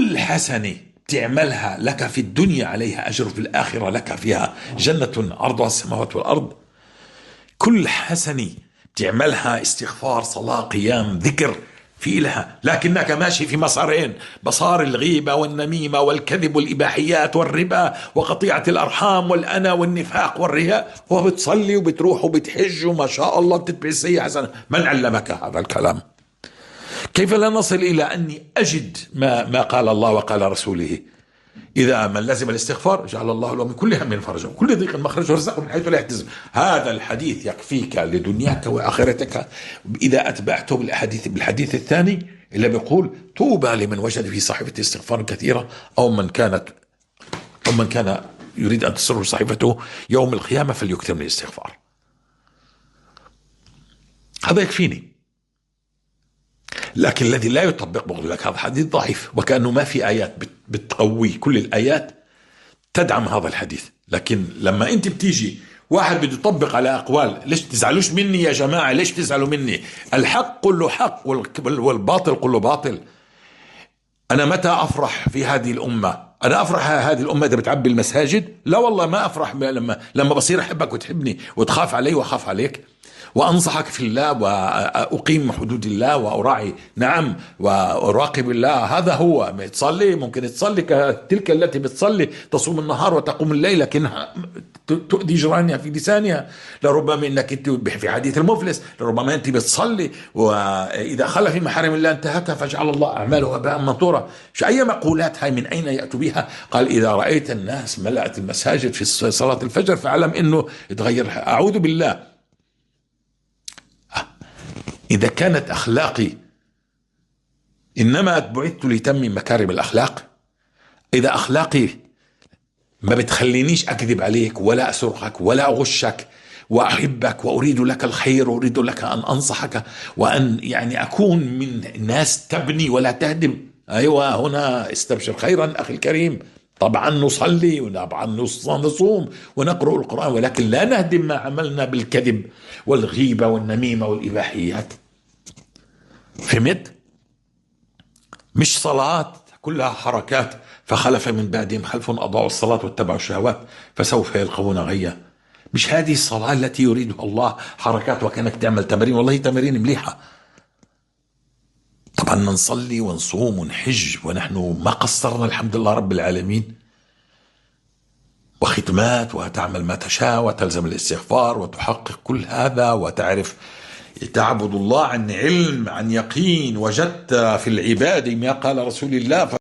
كل حسنة تعملها لك في الدنيا عليها أجر، في الآخرة لك فيها جنة عرضها السماوات والأرض. كل حسنة تعملها، استغفار، صلاة، قيام، ذكر، في لها، لكنك ماشي في مسارين: مسار الغيبة والنميمة والكذب والإباحيات والربا وقطيعة الأرحام والأنا والنفاق والرياء، وبتصلي وبتروح وبتحج وما شاء الله بتتبع السيئة حسنة. من علمك هذا الكلام؟ كيف لا نصل إلى أني أجد ما قال الله وقال رسوله؟ إذا من لزم الاستغفار جعل الله له من كل هم فرجا وكل ضيق مخرجا ورزقه من حيث لا يحتسب. هذا الحديث يكفيك لدنياك وآخرتك إذا أتبعته بالحديث الثاني اللي بيقول: طوبى لمن وجد في صحيفته استغفارا كثيرا، أو من كان يريد أن تسر صحيفته يوم القيامة فليكثر من الاستغفار. هذا يكفيني. لكن الذي لا يطبق بقول لك هذا حديث ضعيف، وكأنه ما في آيات بتقوي. كل الآيات تدعم هذا الحديث. لكن لما انت بتيجي واحد بده يطبق على أقوال، ليش تزعلوش مني يا جماعة؟ ليش تزعلوا مني؟ الحق كله حق والباطل كله باطل. أنا متى أفرح في هذه الأمة؟ أنا أفرح هذه الأمة إذا بتعبي المساجد؟ لا والله ما أفرح لما بصير أحبك وتحبني وتخاف علي وأخاف عليك وأنصحك في الله وأقيم حدود الله وأراعي، نعم، وأراقب الله. هذا هو. تصلي، ممكن تصلي كتلك التي بتصلي تصوم النهار وتقوم الليل، لكنها تؤذي جيرانها في لسانها. لربما انك انت في حديث المفلس، لربما انت بتصلي واذا خلى في محارم الله انتهكها فجعل الله اعماله هباء منثورا. اي مقولات هاي؟ من اين ياتوا بها؟ قال: اذا رايت الناس ملأت المساجد في صلاه الفجر فاعلم انه يتغير. اعوذ بالله. إذا كانت أخلاقي، إنما بعثت لتمم مكارم الأخلاق، إذا أخلاقي ما بتخلينيش أكذب عليك ولا أسرقك ولا أغشك وأحبك وأريد لك الخير وأريد لك أن أنصحك وأن يعني أكون من الناس تبني ولا تهدم، أيوة هنا استبشر خيرا أخي الكريم. طبعا نصلي وطبعا نصوم ونقرأ القرآن، ولكن لا نهدم ما عملنا بالكذب والغيبة والنميمة والإباحيات. فهمت؟ مش صلاة كلها حركات. فخلف من بعدهم خلف أضاعوا الصلاة واتبعوا الشهوات فسوف يلقون غيا. مش هذه الصلاة التي يريدها الله، حركات وكأنك تعمل تمارين. والله تمارين مليحة. طبعا نصلي ونصوم ونحج ونحن ما قصرنا الحمد لله رب العالمين، وختمات، وتعمل ما تشاء وتلزم الاستغفار وتحقق كل هذا، وتعرف تعبد الله عن علم عن يقين. وجدت في العباد ما قال رسول الله